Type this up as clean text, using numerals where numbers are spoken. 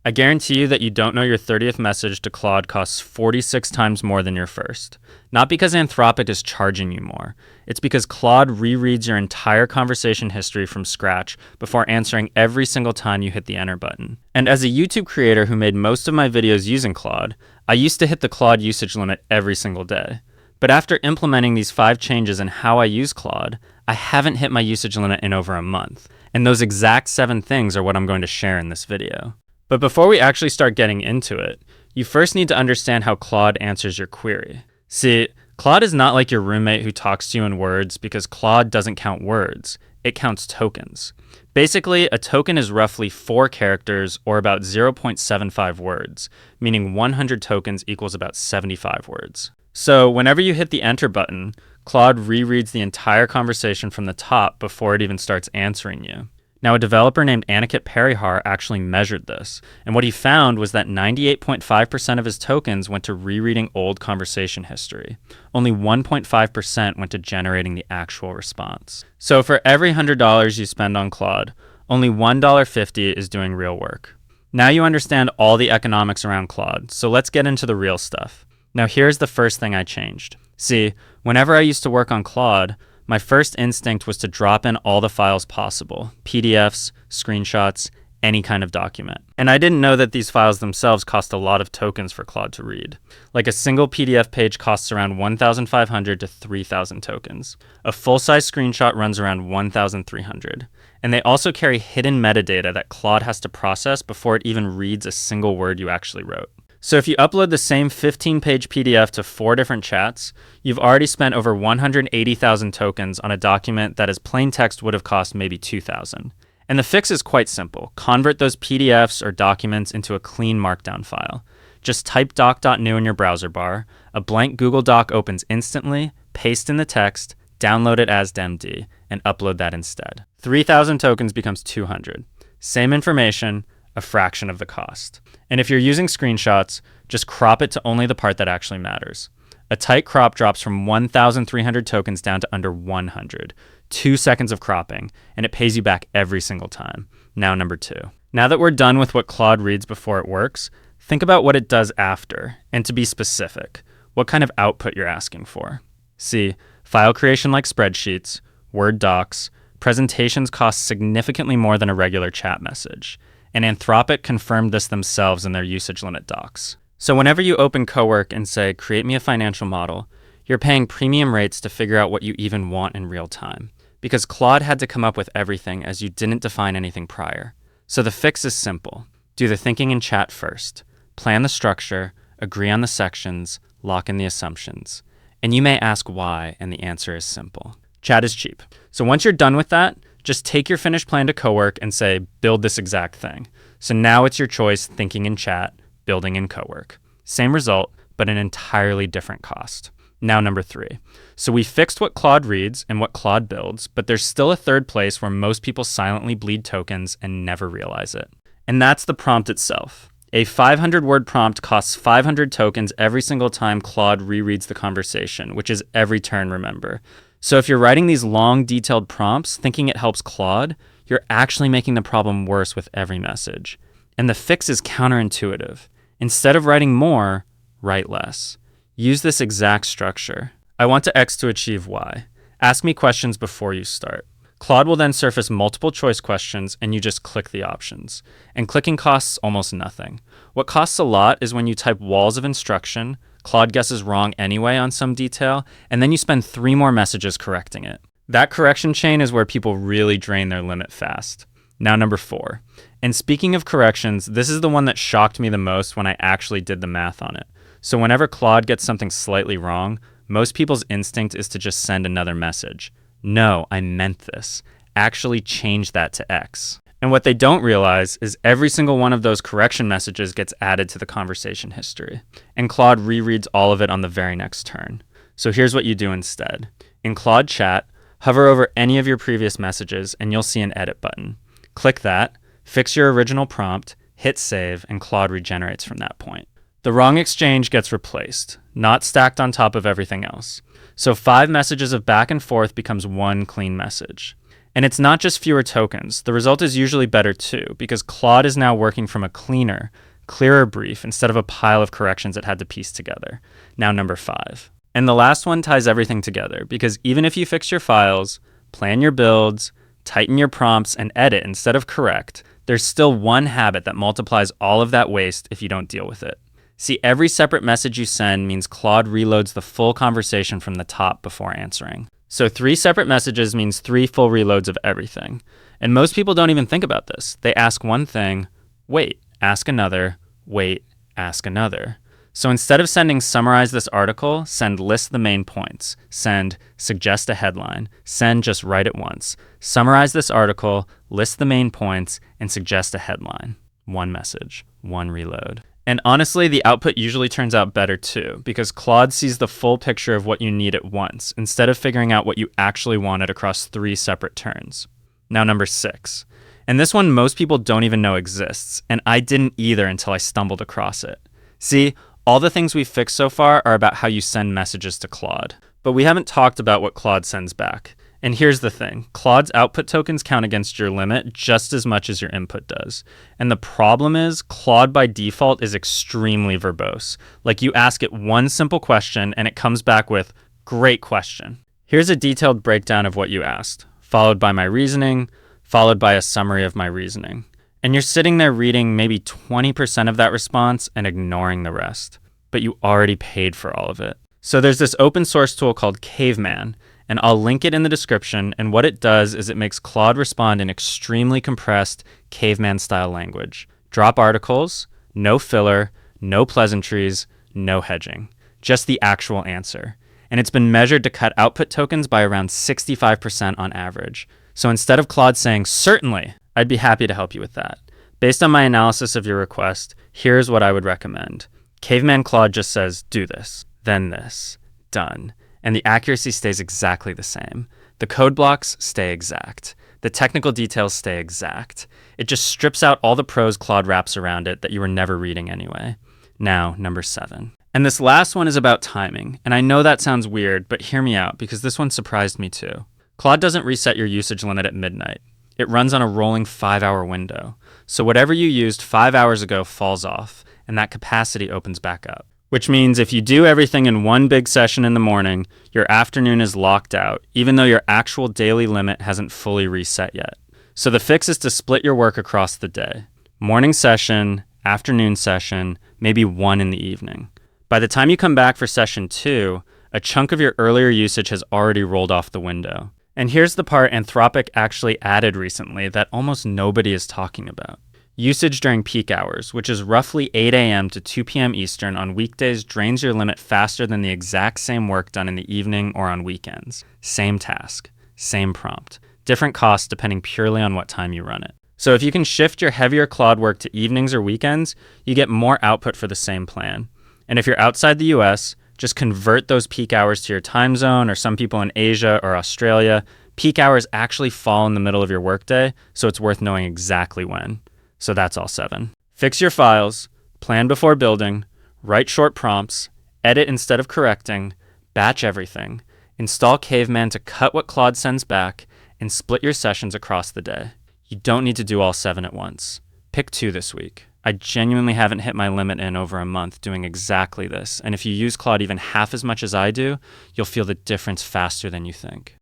I guarantee you that you don't know your 30th message to Claude costs 46 times more than your first. Not because Anthropic is charging you more. It's because Claude rereads your entire conversation history from scratch before answering every single time you hit the enter button. And as a YouTube creator who made most of my videos using Claude, I used to hit the Claude usage limit every single day. But after implementing these 5 changes in how I use Claude, I haven't hit my usage limit in over a month. And those exact 7 things are what I'm going to share in this video. But before we actually start getting into it, you first need to understand how Claude answers your query. See, Claude is not like your roommate who talks to you in words because Claude doesn't count words, it counts tokens. Basically, a token is roughly 4 characters or about 0.75 words, meaning 100 tokens equals about 75 words. So whenever you hit the enter button, Claude rereads the entire conversation from the top before it even starts answering you. Now, a developer named Aniket Parihar actually measured this, and what he found was that 98.5% of his tokens went to rereading old conversation history. Only 1.5% went to generating the actual response. So for every $100 you spend on Claude, only $1.50 is doing real work. Now you understand all the economics around Claude, so let's get into the real stuff. Now here's the first thing I changed. See, whenever I used to work on Claude, my first instinct was to drop in all the files possible, PDFs, screenshots, any kind of document. And I didn't know that these files themselves cost a lot of tokens for Claude to read. Like a single PDF page costs around 1,500 to 3,000 tokens. A full-size screenshot runs around 1,300. And they also carry hidden metadata that Claude has to process before it even reads a single word you actually wrote. So if you upload the same 15-page PDF to 4 different chats, you've already spent over 180,000 tokens on a document that as plain text would have cost maybe 2,000. And the fix is quite simple. Convert those PDFs or documents into a clean markdown file. Just type doc.new in your browser bar, a blank Google Doc opens instantly, paste in the text, download it as DemD, and upload that instead. 3,000 tokens becomes 200. Same information, a fraction of the cost. And if you're using screenshots, just crop it to only the part that actually matters. A tight crop drops from 1,300 tokens down to under 100. 2 seconds of cropping, and it pays you back every single time. Now number 2. Now that we're done with what Claude reads before it works, think about what it does after, and to be specific, what kind of output you're asking for. See, file creation like spreadsheets, Word docs, presentations cost significantly more than a regular chat message. And Anthropic confirmed this themselves in their usage limit docs. So whenever you open Cowork and say, create me a financial model, you're paying premium rates to figure out what you even want in real time. Because Claude had to come up with everything as you didn't define anything prior. So the fix is simple. Do the thinking in chat first. Plan the structure, agree on the sections, lock in the assumptions. And you may ask why, and the answer is simple. Chat is cheap. So once you're done with that, just take your finished plan to Cowork and say, build this exact thing. So now it's your choice, thinking in chat, building in Cowork. Same result, but an entirely different cost. Now number 3. So we fixed what Claude reads and what Claude builds, but there's still a third place where most people silently bleed tokens and never realize it. And that's the prompt itself. A 500-word prompt costs 500 tokens every single time Claude rereads the conversation, which is every turn, remember. So if you're writing these long, detailed prompts thinking it helps Claude, you're actually making the problem worse with every message. And the fix is counterintuitive. Instead of writing more, write less. Use this exact structure. I want to X to achieve Y. Ask me questions before you start. Claude will then surface multiple choice questions and you just click the options. And clicking costs almost nothing. What costs a lot is when you type walls of instruction, Claude guesses wrong anyway on some detail, and then you spend 3 more messages correcting it. That correction chain is where people really drain their limit fast. Now number 4. And speaking of corrections, this is the one that shocked me the most when I actually did the math on it. So whenever Claude gets something slightly wrong, most people's instinct is to just send another message. No, I meant this. Actually change that to X. And what they don't realize is every single one of those correction messages gets added to the conversation history. And Claude rereads all of it on the very next turn. So here's what you do instead. In Claude Chat, hover over any of your previous messages and you'll see an edit button. Click that, fix your original prompt, hit save, and Claude regenerates from that point. The wrong exchange gets replaced, not stacked on top of everything else. So 5 messages of back and forth becomes 1 clean message. And it's not just fewer tokens. The result is usually better too, because Claude is now working from a cleaner, clearer brief instead of a pile of corrections it had to piece together. Now number 5. And the last one ties everything together, because even if you fix your files, plan your builds, tighten your prompts, and edit instead of correct, there's still one habit that multiplies all of that waste if you don't deal with it. See, every separate message you send means Claude reloads the full conversation from the top before answering. So 3 separate messages means 3 full reloads of everything. And most people don't even think about this. They ask one thing, wait, ask another, wait, ask another. So instead of sending summarize this article, send list the main points, send suggest a headline, send just write it once, summarize this article, list the main points, and suggest a headline. One message, one reload. And honestly, the output usually turns out better too, because Claude sees the full picture of what you need at once, instead of figuring out what you actually wanted across 3 separate turns. Now number 6. And this one most people don't even know exists, and I didn't either until I stumbled across it. See, all the things we've fixed so far are about how you send messages to Claude, but we haven't talked about what Claude sends back. And here's the thing, Claude's output tokens count against your limit just as much as your input does. And the problem is, Claude by default is extremely verbose. Like you ask it one simple question and it comes back with, great question. Here's a detailed breakdown of what you asked, followed by my reasoning, followed by a summary of my reasoning. And you're sitting there reading maybe 20% of that response and ignoring the rest. But you already paid for all of it. So there's this open source tool called Caveman, and I'll link it in the description, and what it does is it makes Claude respond in extremely compressed caveman-style language. Drop articles, no filler, no pleasantries, no hedging. Just the actual answer. And it's been measured to cut output tokens by around 65% on average. So instead of Claude saying, certainly, I'd be happy to help you with that. Based on my analysis of your request, here's what I would recommend. Caveman Claude just says, do this, then this, done. And the accuracy stays exactly the same. The code blocks stay exact. The technical details stay exact. It just strips out all the prose Claude wraps around it that you were never reading anyway. Now, number 7. And this last one is about timing. And I know that sounds weird, but hear me out because this one surprised me too. Claude doesn't reset your usage limit at midnight. It runs on a rolling 5-hour window. So whatever you used 5 hours ago falls off, and that capacity opens back up. Which means if you do everything in one big session in the morning, your afternoon is locked out, even though your actual daily limit hasn't fully reset yet. So the fix is to split your work across the day. Morning session, afternoon session, maybe one in the evening. By the time you come back for session 2, a chunk of your earlier usage has already rolled off the window. And here's the part Anthropic actually added recently that almost nobody is talking about. Usage during peak hours, which is roughly 8 a.m. to 2 p.m. Eastern on weekdays, drains your limit faster than the exact same work done in the evening or on weekends. Same task, same prompt, different costs depending purely on what time you run it. So if you can shift your heavier Claude work to evenings or weekends, you get more output for the same plan. And if you're outside the US, just convert those peak hours to your time zone, or some people in Asia or Australia. Peak hours actually fall in the middle of your workday, so it's worth knowing exactly when. So that's all 7. Fix your files, plan before building, write short prompts, edit instead of correcting, batch everything, install Caveman to cut what Claude sends back, and split your sessions across the day. You don't need to do all 7 at once. Pick 2 this week. I genuinely haven't hit my limit in over a month doing exactly this, and if you use Claude even half as much as I do, you'll feel the difference faster than you think.